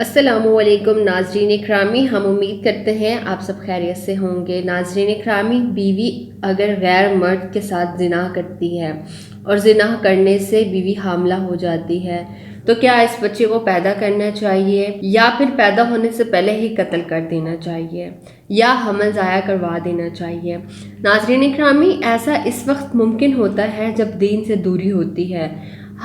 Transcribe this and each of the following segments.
السلام علیکم ناظرین اکرامی، ہم امید کرتے ہیں آپ سب خیریت سے ہوں گے۔ ناظرین اکرامی، بیوی اگر غیر مرد کے ساتھ زنا کرتی ہے اور زنا کرنے سے بیوی حاملہ ہو جاتی ہے تو کیا اس بچے کو پیدا کرنا چاہیے یا پھر پیدا ہونے سے پہلے ہی قتل کر دینا چاہیے یا حمل ضائع کروا دینا چاہیے؟ ناظرین اکرامی، ایسا اس وقت ممکن ہوتا ہے جب دین سے دوری ہوتی ہے۔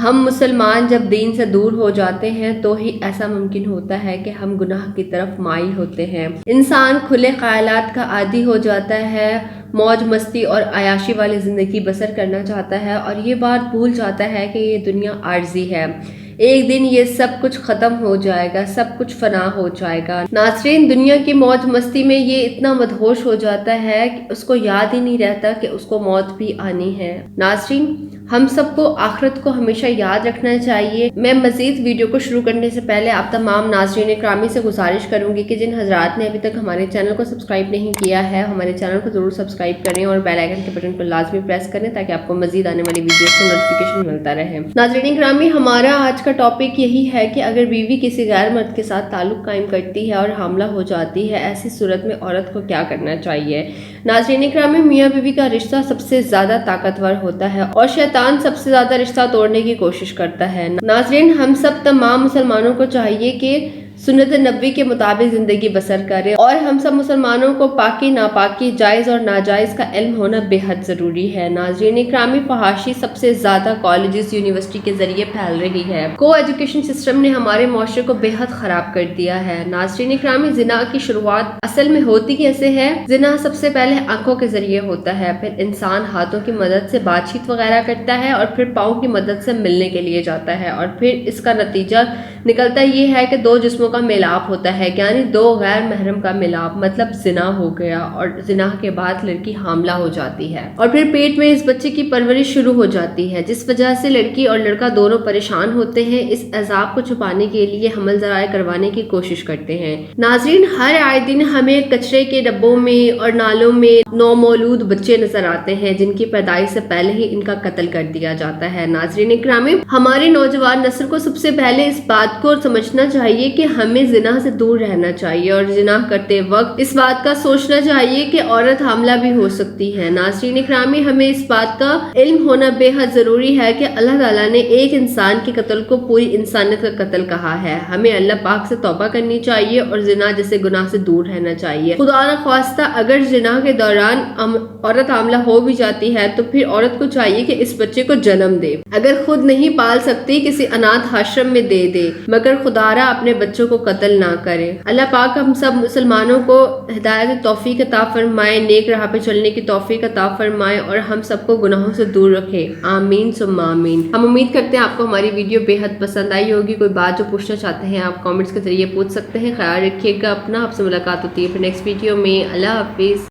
ہم مسلمان جب دین سے دور ہو جاتے ہیں تو ہی ایسا ممکن ہوتا ہے کہ ہم گناہ کی طرف مائل ہوتے ہیں۔ انسان کھلے خیالات کا عادی ہو جاتا ہے، موج مستی اور عیاشی والی زندگی بسر کرنا چاہتا ہے اور یہ بات بھول جاتا ہے کہ یہ دنیا عارضی ہے، ایک دن یہ سب کچھ ختم ہو جائے گا، سب کچھ فنا ہو جائے گا۔ ناظرین، دنیا کی موج مستی میں یہ اتنا مدہوش ہو جاتا ہے کہ اس کو یاد ہی نہیں رہتا کہ اس کو موت بھی آنی ہے۔ ناظرین، ہم سب کو آخرت کو ہمیشہ یاد رکھنا چاہیے۔ میں مزید ویڈیو کو شروع کرنے سے پہلے آپ تمام ناظرین اکرامی سے گزارش کروں گی کہ جن حضرات نے ابھی تک ہمارے چینل کو سبسکرائب نہیں کیا ہے، ہمارے چینل کو ضرور سبسکرائب کریں اور بیل آئیکن کے بٹن کو لازمی پریس کریں تاکہ آپ کو مزید آنے والی ویڈیوز کا نوٹیفیکیشن ملتا رہے۔ ناظرین اکرامی، ہمارا آج کا ٹاپک یہی ہے کہ اگر بیوی کسی غیر مرد کے ساتھ تعلق قائم کرتی ہے اور حاملہ ہو جاتی ہے، ایسی صورت میں عورت کو کیا کرنا چاہیے؟ ناظرین اکرامی، میاں بیوی کا رشتہ سب سے زیادہ طاقتور ہوتا ہے اور شیطان سب سے زیادہ رشتہ توڑنے کی کوشش کرتا ہے۔ ناظرین، ہم سب تمام مسلمانوں کو چاہیے کہ سنت نبوی کے مطابق زندگی بسر کریں اور ہم سب مسلمانوں کو پاکی ناپاکی، جائز اور ناجائز کا علم ہونا بے حد ضروری ہے۔ ناظرین اکرامی، فحاشی سب سے زیادہ کالجز، یونیورسٹی کے ذریعے پھیل رہی ہے۔ کو ایجوکیشن سسٹم نے ہمارے معاشرے کو بے حد خراب کر دیا ہے۔ ناظرین اکرامی، زنا کی شروعات اصل میں ہوتی کیسے ہے؟ زنا سب سے پہلے آنکھوں کے ذریعے ہوتا ہے، پھر انسان ہاتھوں کی مدد سے بات چیت وغیرہ کرتا ہے اور پھر پاؤں کی مدد سے ملنے کے لیے جاتا ہے اور پھر اس کا نتیجہ نکلتا یہ ہے کہ دو جسموں کا ملاپ ہوتا ہے، یعنی دو غیر محرم کا ملاپ، مطلب زنا ہو گیا اور زنا کے بعد لڑکی حاملہ ہو جاتی ہے اور پھر پیٹ میں اس بچے کی پرورش شروع ہو جاتی ہے، جس وجہ سے لڑکی اور لڑکا دونوں پریشان ہوتے ہیں۔ اس عذاب کو چھپانے کے لیے حمل ضائع کروانے کی کوشش کرتے ہیں۔ ناظرین، ہر آئے دن ہمیں کچرے کے ڈبوں میں اور نالوں میں نومولود بچے نظر آتے ہیں جن کی پیدائش سے پہلے ہی ان کا قتل کر دیا جاتا ہے۔ ناظرین اکرامی، ہماری نوجوان نسل کو سب سے پہلے اس بات کو سمجھنا چاہیے کہ ہمیں زنا سے دور رہنا چاہیے اور زنا کرتے وقت اس بات کا سوچنا چاہیے کہ عورت حاملہ بھی ہو سکتی ہے۔ ناظرین اکرامی، ہمیں اس بات کا علم ہونا بے حد ضروری ہے کہ اللہ تعالیٰ نے ایک انسان کے قتل کو پوری انسانیت کا قتل کہا ہے۔ ہمیں اللہ پاک سے توبہ کرنی چاہیے اور زنا جیسے گناہ سے دور رہنا چاہیے۔ خدا نخواستہ اگر زنا کے دوران عورت حاملہ ہو بھی جاتی ہے تو پھر عورت کو چاہیے کہ اس بچے کو جنم دے، اگر خود نہیں پال سکتی کسی اناتھ آشرم میں دے دے، مگر خدارا اپنے بچوں کو قتل نہ کرے۔ اللہ پاک ہم سب مسلمانوں کو ہدایت توفیق عطا فرمائے، نیک راہ پہ چلنے کی توفیق عطا فرمائے اور ہم سب کو گناہوں سے دور رکھے، آمین ثم آمین۔ ہم امید کرتے ہیں آپ کو ہماری ویڈیو بے حد پسند آئی ہوگی۔ کوئی بات جو پوچھنا چاہتے ہیں آپ کامنٹس کے ذریعے پوچھ سکتے ہیں۔ خیال رکھیے گا اپنا، آپ سے ملاقات ہوتی ہے پھر نیکسٹ ویڈیو میں۔ اللہ حافظ۔